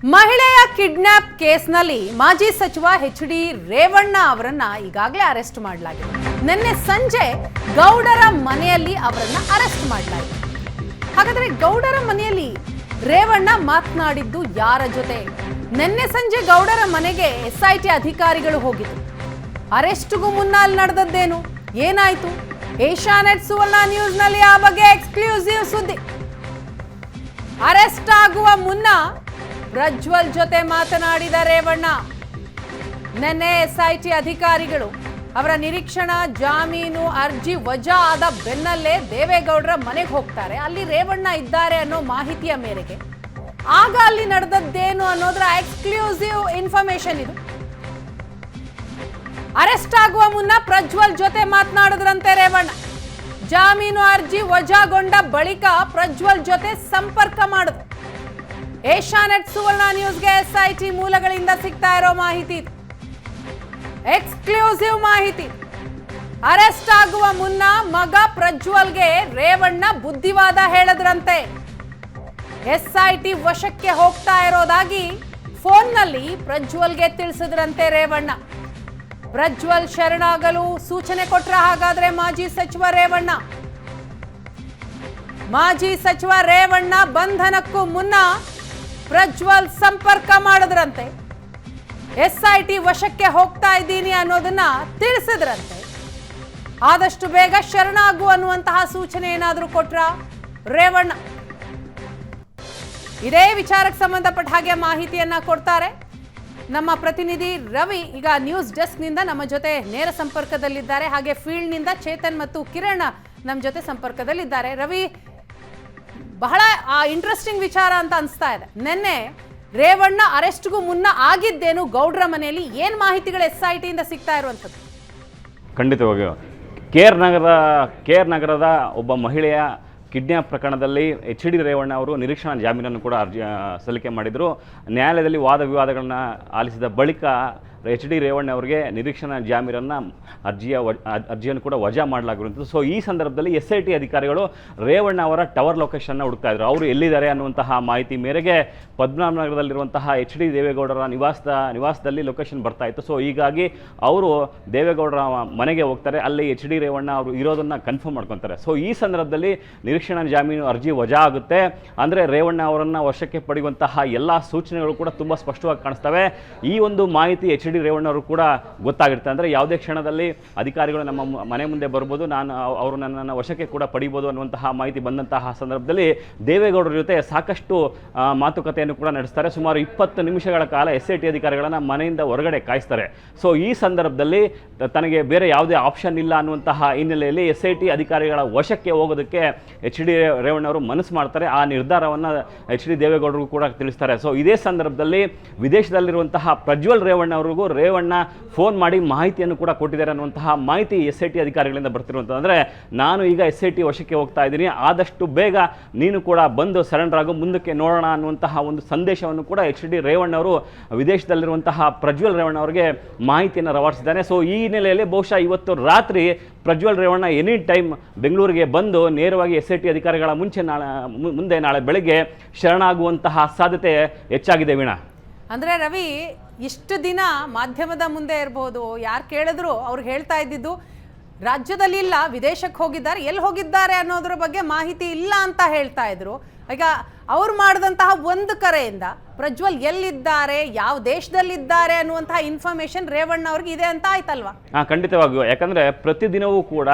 ಮಹಿಳೆಯ ಕಿಡ್ನಾಪ್ ಕೇಸ್ನಲ್ಲಿ ಮಾಜಿ ಸಚಿವ ಎಚ್.ಡಿ. ರೇವಣ್ಣ ಅವರನ್ನ ಈಗಾಗಲೇ ಅರೆಸ್ಟ್ ಮಾಡಲಾಗಿದೆ. ನಿನ್ನೆ ಸಂಜೆ ಗೌಡರ ಮನೆಯಲ್ಲಿ ಅವರನ್ನ ಅರೆಸ್ಟ್ ಮಾಡಲಾಗಿದೆ. ಹಾಗಾದ್ರೆ ಗೌಡರ ಮನೆಯಲ್ಲಿ ರೇವಣ್ಣ ಮಾತನಾಡಿದ್ದು ಯಾರ ಜೊತೆ? ನಿನ್ನೆ ಸಂಜೆ ಗೌಡರ ಮನೆಗೆ ಎಸ್ಐಟಿ ಅಧಿಕಾರಿಗಳು ಹೋಗಿದ್ರು. ಅರೆಸ್ಟ್ಗೂ ಮುನ್ನ ಅಲ್ಲಿ ನಡೆದದ್ದೇನು, ಏನಾಯ್ತು? ಏಷ್ಯಾನೆಟ್ ಸುವರ್ಣ ನ್ಯೂಸ್ನಲ್ಲಿ ಆ ಬಗ್ಗೆ ಎಕ್ಸ್ಕ್ಲೂಸಿವ್ ಸುದ್ದಿ. ಅರೆಸ್ಟ್ ಆಗುವ ಮುನ್ನ ಪ್ರಜ್ವಲ್ ಜೊತೆ ಮಾತನಾಡಿದ ರೇವಣ್ಣ. ನಿನ್ನೆ ಎಸ್ಐಟಿ ಅಧಿಕಾರಿಗಳು ಅವರ ನಿರೀಕ್ಷಣಾ ಜಾಮೀನು ಅರ್ಜಿ ವಜಾ ಆದ ಬೆನ್ನಲ್ಲೇ ದೇವೇಗೌಡರ ಮನೆಗೆ ಹೋಗ್ತಾರೆ. ಅಲ್ಲಿ ರೇವಣ್ಣ ಇದ್ದಾರೆ ಅನ್ನೋ ಮಾಹಿತಿಯ ಮೇರೆಗೆ ಆಗ ಅಲ್ಲಿ ನಡೆದದ್ದೇನು ಅನ್ನೋದರ ಎಕ್ಸ್ಕ್ಲೂಸಿವ್ ಇನ್ಫಾರ್ಮೇಶನ್ ಇದು. ಅರೆಸ್ಟ್ ಆಗುವ ಮುನ್ನ ಪ್ರಜ್ವಲ್ ಜೊತೆ ಮಾತನಾಡಿದ್ರಂತೆ ರೇವಣ್ಣ. ಜಾಮೀನು ಅರ್ಜಿ ವಜಾಗೊಂಡ ಬಳಿಕ ಪ್ರಜ್ವಲ್ ಜೊತೆ ಸಂಪರ್ಕ ಮಾಡಿದ್ರು. ಏಷ್ಯಾನೆಟ್ ಸುವರ್ಣ ನ್ಯೂಸ್ಗೆ ಎಸ್ಐಟಿ ಮೂಲಗಳಿಂದ ಸಿಗ್ತಾ ಇರೋ ಮಾಹಿತಿ, ಎಕ್ಸ್ಕ್ಲೂಸಿವ್ ಮಾಹಿತಿ. ಅರೆಸ್ಟ್ ಆಗುವ ಮುನ್ನ ಮಗ ಪ್ರಜ್ವಲ್ಗೆ ರೇವಣ್ಣ ಬುದ್ಧಿವಾದ ಹೇಳಿದ್ರಂತೆ. ಎಸ್ಐಟಿ ವಶಕ್ಕೆ ಹೋಗ್ತಾ ಇರೋದಾಗಿ ಫೋನ್ನಲ್ಲಿ ಪ್ರಜ್ವಲ್ಗೆ ತಿಳಿಸಿದ್ರಂತೆ ರೇವಣ್ಣ. ಪ್ರಜ್ವಲ್ ಶರಣಾಗಲು ಸೂಚನೆ ಕೊಟ್ರ ಹಾಗಾದ್ರೆ ಮಾಜಿ ಸಚಿವ ರೇವಣ್ಣ. ಮಾಜಿ ಸಚಿವ ರೇವಣ್ಣ ಬಂಧನಕ್ಕೂ ಮುನ್ನ ಪ್ರಜ್ವಲ್ ಸಂಪರ್ಕ ಮಾಡಿದ್ರಂತೆ. ಎಸ್ಐಟಿ ವಶಕ್ಕೆ ಹೋಗ್ತಾ ಇದ್ದೀನಿ ಅನ್ನೋದನ್ನ ತಿಳಿಸಿದ್ರಂತೆ. ಆದಷ್ಟು ಬೇಗ ಶರಣಾಗು ಅನ್ನುವಂತಹ ಸೂಚನೆ ಏನಾದರೂ ಕೊಟ್ರ ರೇವಣ್ಣ? ಇದೇ ವಿಚಾರಕ್ಕೆ ಸಂಬಂಧಪಟ್ಟ ಹಾಗೆ ಮಾಹಿತಿಯನ್ನ ಕೊಡ್ತಾರೆ ನಮ್ಮ ಪ್ರತಿನಿಧಿ ರವಿ. ಈಗ ನ್ಯೂಸ್ ಡೆಸ್ಕ್ ನಿಂದ ನಮ್ಮ ಜೊತೆ ನೇರ ಸಂಪರ್ಕದಲ್ಲಿದ್ದಾರೆ. ಹಾಗೆ ಫೀಲ್ಡ್ ನಿಂದ ಚೇತನ್ ಮತ್ತು ಕಿರಣ್ ನಮ್ಮ ಜೊತೆ ಸಂಪರ್ಕದಲ್ಲಿದ್ದಾರೆ. ರವಿ, ಬಹಳ ಇಂಟ್ರೆಸ್ಟಿಂಗ್ ವಿಚಾರ ಅಂತ ಅನಿಸ್ತಾ ಇದೆ. ನಿನ್ನೆ ರೇವಣ್ಣ ಅರೆಸ್ಟ್ಗೂ ಮುನ್ನ ಆಗಿದ್ದೇನು ಗೌಡ್ರ ಮನೆಯಲ್ಲಿ, ಏನ್ ಮಾಹಿತಿಗಳು ಎಸ್ಐಟಿ ಇಂದ ಸಿಗ್ತಾ ಇರುವಂಥದ್ದು? ಖಂಡಿತವಾಗಿಯೂ ಕೆ.ಆರ್. ನಗರದ ಒಬ್ಬ ಮಹಿಳೆಯ ಕಿಡ್ನ್ಯಾಪ್ ಪ್ರಕರಣದಲ್ಲಿ ಎಚ್.ಡಿ. ರೇವಣ್ಣ ಅವರು ನಿರೀಕ್ಷಣಾ ಜಾಮೀನನ್ನು ಕೂಡ ಸಲ್ಲಿಕೆ ಮಾಡಿದರು. ನ್ಯಾಯಾಲಯದಲ್ಲಿ ವಾದ ವಿವಾದಗಳನ್ನ ಆಲಿಸಿದ ಬಳಿಕ ಎಚ್.ಡಿ. ರೇವಣ್ಣ ಅವರಿಗೆ ನಿರೀಕ್ಷಣಾ ಜಾಮೀನನ್ನು ಅರ್ಜಿಯನ್ನು ಕೂಡ ವಜಾ ಮಾಡಲಾಗಿರುವಂಥದ್ದು. ಸೊ ಈ ಸಂದರ್ಭದಲ್ಲಿ ಎಸ್ಐಟಿ ಅಧಿಕಾರಿಗಳು ರೇವಣ್ಣ ಅವರ ಟವರ್ ಲೊಕೇಶನ್ನ ಹುಡುಕ್ತಾ ಇದ್ರು. ಅವರು ಎಲ್ಲಿದ್ದಾರೆ ಅನ್ನುವಂತಹ ಮಾಹಿತಿ ಮೇರೆಗೆ ಪದ್ಮನಾಭನಗರದಲ್ಲಿರುವಂತಹ ಎಚ್.ಡಿ. ದೇವೇಗೌಡರ ನಿವಾಸದಲ್ಲಿ ಲೊಕೇಶನ್ ಬರ್ತಾ ಇತ್ತು. ಸೊ ಹೀಗಾಗಿ ಅವರು ದೇವೇಗೌಡರ ಮನೆಗೆ ಹೋಗ್ತಾರೆ. ಅಲ್ಲಿ ಎಚ್.ಡಿ. ರೇವಣ್ಣ ಅವರು ಇರೋದನ್ನು ಕನ್ಫರ್ಮ್ ಮಾಡ್ಕೊತಾರೆ. ಸೊ ಈ ಸಂದರ್ಭದಲ್ಲಿ ನಿರೀಕ್ಷಣಾ ಜಾಮೀನು ಅರ್ಜಿ ವಜಾ ಆಗುತ್ತೆ. ಅಂದರೆ ರೇವಣ್ಣ ಅವರನ್ನು ವಶಕ್ಕೆ ಪಡೆಯುವಂತಹ ಎಲ್ಲ ಸೂಚನೆಗಳು ಕೂಡ ತುಂಬ ಸ್ಪಷ್ಟವಾಗಿ ಕಾಣಿಸ್ತವೆ. ಈ ಒಂದು ಮಾಹಿತಿ ಎಚ್.ಡಿ. ರೇವಣ್ಣ ಅವರು ಕೂಡ ಗೊತ್ತಾಗಿರುತ್ತೆ. ಅಂದರೆ ಯಾವುದೇ ಕ್ಷಣದಲ್ಲಿ ಅಧಿಕಾರಿಗಳು ನಮ್ಮ ಮನೆ ಮುಂದೆ ಬರ್ಬೋದು, ಅವರು ನನ್ನನ್ನು ವಶಕ್ಕೆ ಕೂಡ ಪಡಿಬೋದು ಅನ್ನುವಂತಹ ಮಾಹಿತಿ ಬಂದಂತಹ ಸಂದರ್ಭದಲ್ಲಿ ದೇವೇಗೌಡರ ಜೊತೆ ಸಾಕಷ್ಟು ಮಾತುಕತೆಯನ್ನು ಕೂಡ ನಡೆಸ್ತಾರೆ. ಸುಮಾರು 20 ನಿಮಿಷಗಳ ಕಾಲ ಎಸ್ಐಟಿ ಅಧಿಕಾರಿಗಳನ್ನು ಮನೆಯಿಂದ ಹೊರಗಡೆ ಕಾಯಿಸ್ತಾರೆ. ಸೊ ಈ ಸಂದರ್ಭದಲ್ಲಿ ತನಗೆ ಬೇರೆ ಯಾವುದೇ ಆಪ್ಷನ್ ಇಲ್ಲ ಅನ್ನುವಂತಹ ಹಿನ್ನೆಲೆಯಲ್ಲಿ ಎಸ್ಐಟಿ ಅಧಿಕಾರಿಗಳ ವಶಕ್ಕೆ ಹೋಗೋದಕ್ಕೆ ಎಚ್.ಡಿ. ರೇವಣ್ಣ ಅವರು ಮನಸ್ಸು ಮಾಡ್ತಾರೆ. ಆ ನಿರ್ಧಾರವನ್ನು ಎಚ್.ಡಿ. ದೇವೇಗೌಡರಿಗೂ ಕೂಡ ತಿಳಿಸ್ತಾರೆ. ಸೊ ಇದೇ ಸಂದರ್ಭದಲ್ಲಿ ವಿದೇಶದಲ್ಲಿರುವಂತಹ ಪ್ರಜ್ವಲ್ ರೇವಣ್ಣ ಅವರಿಗೂ ರೇವಣ್ಣ ಫೋನ್ ಮಾಡಿ ಮಾಹಿತಿಯನ್ನು ಕೂಡ ಕೊಟ್ಟಿದ್ದಾರೆ ಅನ್ನುವಂತಹ ಮಾಹಿತಿ ಎಸ್ಐಟಿ ಅಧಿಕಾರಿಗಳಿಂದ ಬರ್ತಿರುವಂಥದ್ದು. ಅಂದರೆ ನಾನು ಈಗ ಎಸ್ಐಟಿ ವಶಕ್ಕೆ ಹೋಗ್ತಾ ಇದ್ದೀನಿ, ಆದಷ್ಟು ಬೇಗ ನೀನು ಕೂಡ ಬಂದು ಸರೆಂಡರ್ ಆಗು, ಮುಂದಕ್ಕೆ ನೋಡೋಣ ಅನ್ನುವಂತಹ ಒಂದು ಸಂದೇಶವನ್ನು ಕೂಡ ಎಚ್.ಡಿ. ರೇವಣ್ಣ ಅವರು ವಿದೇಶದಲ್ಲಿರುವಂತಹ ಪ್ರಜ್ವಲ್ ರೇವಣ್ಣ ಅವರಿಗೆ ಮಾಹಿತಿಯನ್ನು ರವಾನಿಸಿದ್ದಾನೆ. ಸೊ ಈ ಹಿನ್ನೆಲೆಯಲ್ಲಿ ಬಹುಶಃ ಇವತ್ತು ರಾತ್ರಿ ಪ್ರಜ್ವಲ್ ರೇವಣ್ಣ ಎನಿ ಟೈಮ್ ಬೆಂಗಳೂರಿಗೆ ಬಂದು ನೇರವಾಗಿ ಎಸ್ಐಟಿ ಅಧಿಕಾರಿಗಳ ಮುಂದೆ ನಾಳೆ ಬೆಳಗ್ಗೆ ಶರಣಾಗುವಂತಹ ಸಾಧ್ಯತೆ ಹೆಚ್ಚಾಗಿದೆ ವೀಣಾ. ಅಂದ್ರೆ ರವಿ, ಇಷ್ಟು ದಿನ ಮಾಧ್ಯಮದ ಮುಂದೆ ಇರಬಹುದು, ಯಾರು ಕೇಳಿದ್ರು ಅವ್ರು ಹೇಳ್ತಾ ಇದ್ದಿದ್ದು ರಾಜ್ಯದಲ್ಲಿ ಇಲ್ಲ, ವಿದೇಶಕ್ಕೆ ಹೋಗಿದ್ದಾರೆ, ಎಲ್ಲಿ ಹೋಗಿದ್ದಾರೆ ಅನ್ನೋದ್ರ ಬಗ್ಗೆ ಮಾಹಿತಿ ಇಲ್ಲ ಅಂತ ಹೇಳ್ತಾ ಇದ್ರು. ಈಗ ಅವ್ರು ಮಾಡಿದಂತಹ ಒಂದು ಕರೆಯಿಂದ ಪ್ರಜ್ವಲ್ ಎಲ್ಲಿದ್ದಾರೆ, ಯಾವ ದೇಶದಲ್ಲಿದ್ದಾರೆ ಅನ್ನುವಂತಹ ಇನ್ಫಾರ್ಮೇಶನ್ ರೇವಣ್ಣ ಅವ್ರಿಗೆ ಇದೆ ಅಂತ ಆಯ್ತಲ್ವಾ? ಖಂಡಿತವಾಗಿಯೂ. ಯಾಕಂದ್ರೆ ಪ್ರತಿದಿನವೂ ಕೂಡ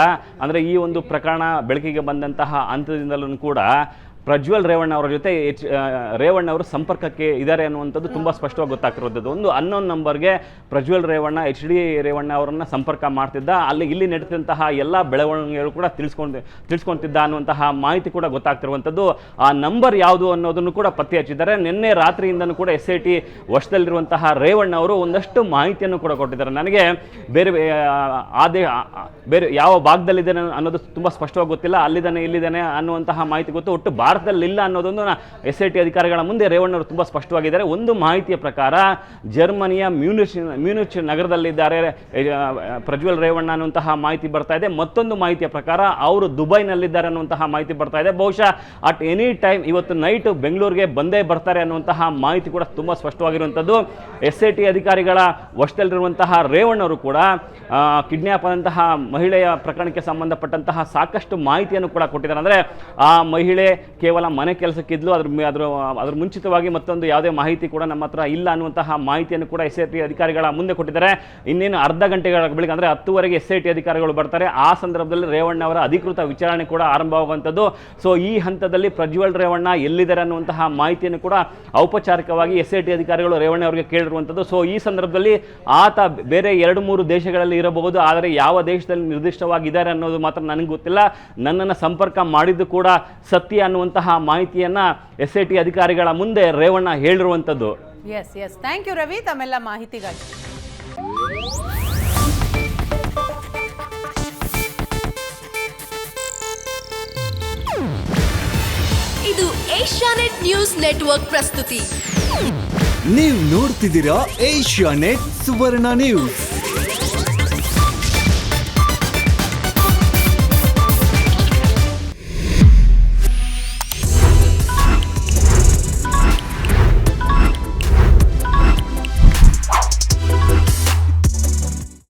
ಅಂದ್ರೆ ಈ ಒಂದು ಪ್ರಕರಣ ಬೆಳಕಿಗೆ ಬಂದಂತಹ ಹಂತದಿಂದಲೂ ಕೂಡ ಪ್ರಜ್ವಲ್ ರೇವಣ್ಣ ಅವರ ಜೊತೆ ರೇವಣ್ಣ ಅವರು ಸಂಪರ್ಕಕ್ಕೆ ಇದ್ದಾರೆ ಅನ್ನುವಂಥದ್ದು ತುಂಬ ಸ್ಪಷ್ಟವಾಗಿ ಗೊತ್ತಾಗ್ತಿರೋದು. ಒಂದು ಅನ್ನೋನ್ ನಂಬರ್ಗೆ ಪ್ರಜ್ವಲ್ ರೇವಣ್ಣ ಎಚ್.ಡಿ. ರೇವಣ್ಣ ಅವರನ್ನು ಸಂಪರ್ಕ ಮಾಡ್ತಿದ್ದ. ಇಲ್ಲಿ ನಡೀತಿದ್ದಂತಹ ಎಲ್ಲ ಬೆಳವಣಿಗೆಗಳು ಕೂಡ ತಿಳಿಸ್ಕೊಳ್ತಿದ್ದ ಅನ್ನುವಂತಹ ಮಾಹಿತಿ ಕೂಡ ಗೊತ್ತಾಗ್ತಿರುವಂಥದ್ದು. ಆ ನಂಬರ್ ಯಾವುದು ಅನ್ನೋದನ್ನು ಕೂಡ ಪತ್ತೆ ಹಚ್ಚಿದ್ದಾರೆ. ನಿನ್ನೆ ರಾತ್ರಿಯಿಂದನೂ ಕೂಡ ಎಸ್ಐಟಿ ವಶದಲ್ಲಿರುವಂತಹ ರೇವಣ್ಣ ಅವರು ಒಂದಷ್ಟು ಮಾಹಿತಿಯನ್ನು ಕೂಡ ಕೊಟ್ಟಿದ್ದಾರೆ. ನನಗೆ ಬೇರೆ ಯಾವ ಭಾಗದಲ್ಲಿದ್ದಾನೆ ಅನ್ನೋದು ತುಂಬ ಸ್ಪಷ್ಟವಾಗಿ ಗೊತ್ತಿಲ್ಲ, ಅಲ್ಲಿದ್ದಾನೆ ಇಲ್ಲಿದ್ದಾನೆ ಅನ್ನುವಂತಹ ಮಾಹಿತಿ ಗೊತ್ತು. ಒಟ್ಟು ಭಾರತ ಭಾರತದಲ್ಲಿ ಇಲ್ಲ ಅನ್ನೋದೊಂದು SIT ಅಧಿಕಾರಿಗಳ ಮುಂದೆ ರೇವಣ್ಣವರು ತುಂಬ ಸ್ಪಷ್ಟವಾಗಿದ್ದಾರೆ. ಒಂದು ಮಾಹಿತಿಯ ಪ್ರಕಾರ ಜರ್ಮನಿಯ ಮ್ಯೂನಿಚ್ ನಗರದಲ್ಲಿದ್ದಾರೆ ಪ್ರಜ್ವಲ್ ರೇವಣ್ಣ ಅನ್ನುವಂತಹ ಮಾಹಿತಿ ಬರ್ತಾ ಇದೆ. ಮತ್ತೊಂದು ಮಾಹಿತಿಯ ಪ್ರಕಾರ ಅವರು ದುಬೈನಲ್ಲಿದ್ದಾರೆ ಅನ್ನುವಂತಹ ಮಾಹಿತಿ ಬರ್ತಾ ಇದೆ. ಬಹುಶಃ ಅಟ್ ಎನಿ ಟೈಮ್ ಇವತ್ತು ನೈಟ್ ಬೆಂಗಳೂರಿಗೆ ಬಂದೇ ಬರ್ತಾರೆ ಅನ್ನುವಂತಹ ಮಾಹಿತಿ ಕೂಡ ತುಂಬ ಸ್ಪಷ್ಟವಾಗಿರುವಂಥದ್ದು. SIT ಅಧಿಕಾರಿಗಳ ವಶದಲ್ಲಿರುವಂತಹ ರೇವಣ್ಣವರು ಕೂಡ ಕಿಡ್ನ್ಯಾಪ್ ಆದಂತಹ ಮಹಿಳೆಯ ಪ್ರಕರಣಕ್ಕೆ ಸಂಬಂಧಪಟ್ಟಂತಹ ಸಾಕಷ್ಟು ಮಾಹಿತಿಯನ್ನು ಕೂಡ ಕೊಟ್ಟಿದ್ದಾರೆ. ಅಂದರೆ ಆ ಮಹಿಳೆ ಕೇವಲ ಮನೆ ಕೆಲಸಕ್ಕಿದ್ಲು, ಅದ್ರ ಮುಂಚಿತವಾಗಿ ಮತ್ತೊಂದು ಯಾವುದೇ ಮಾಹಿತಿ ಕೂಡ ನಮ್ಮ ಹತ್ರ ಇಲ್ಲ ಅನ್ನುವಂತಹ ಮಾಹಿತಿಯನ್ನು ಕೂಡ SIT ಅಧಿಕಾರಿಗಳ ಮುಂದೆ ಕೊಟ್ಟಿದ್ದಾರೆ. ಇನ್ನೇನು ಅರ್ಧ ಗಂಟೆಗಳ ಬಳಿಕ ಅಂದರೆ 10:00ಗೆ SIT ಅಧಿಕಾರಿಗಳು ಬರ್ತಾರೆ. ಆ ಸಂದರ್ಭದಲ್ಲಿ ರೇವಣ್ಣ ಅವರ ಅಧಿಕೃತ ವಿಚಾರಣೆ ಕೂಡ ಆರಂಭವಾಗುವಂಥದ್ದು. ಸೊ ಈ ಹಂತದಲ್ಲಿ ಪ್ರಜ್ವಲ್ ರೇವಣ್ಣ ಎಲ್ಲಿದ್ದಾರೆ ಅನ್ನುವಂತಹ ಮಾಹಿತಿಯನ್ನು ಕೂಡ ಔಪಚಾರಿಕವಾಗಿ SIT ಅಧಿಕಾರಿಗಳು ರೇವಣ್ಣ ಅವರಿಗೆ ಕೇಳಿರುವಂಥದ್ದು. ಸೊ ಈ ಸಂದರ್ಭದಲ್ಲಿ ಆತ ಬೇರೆ 2-3 ದೇಶಗಳಲ್ಲಿ ಇರಬಹುದು, ಆದರೆ ಯಾವ ದೇಶದಲ್ಲಿ ನಿರ್ದಿಷ್ಟವಾಗಿದ್ದಾರೆ ಅನ್ನೋದು ಮಾತ್ರ ನನಗೆ ಗೊತ್ತಿಲ್ಲ. ನನ್ನನ್ನು ಸಂಪರ್ಕ ಮಾಡಿದ್ದು ಕೂಡ ಸತ್ಯ ಅನ್ನುವಂತಹ ಮಾಹಿತಿಯನ್ನ SIT ಅಧಿಕಾರಿಗಳ ಮುಂದೆ ರೇವಣ್ಣ ಹೇಳಿರುವಂಥದ್ದು. ಎಸ್ ಥ್ಯಾಂಕ್ ಯು ರವಿ ತಮ್ಮೆಲ್ಲ ಮಾಹಿತಿಗಾಗಿ. ಇದು ಏಷ್ಯಾನೆಟ್ ನ್ಯೂಸ್ ನೆಟ್ವರ್ಕ್ ಪ್ರಸ್ತುತಿ. ನೀವು ನೋಡ್ತಿದ್ದೀರಾ ಏಷ್ಯಾನೆಟ್ ಸುವರ್ಣ ನ್ಯೂಸ್.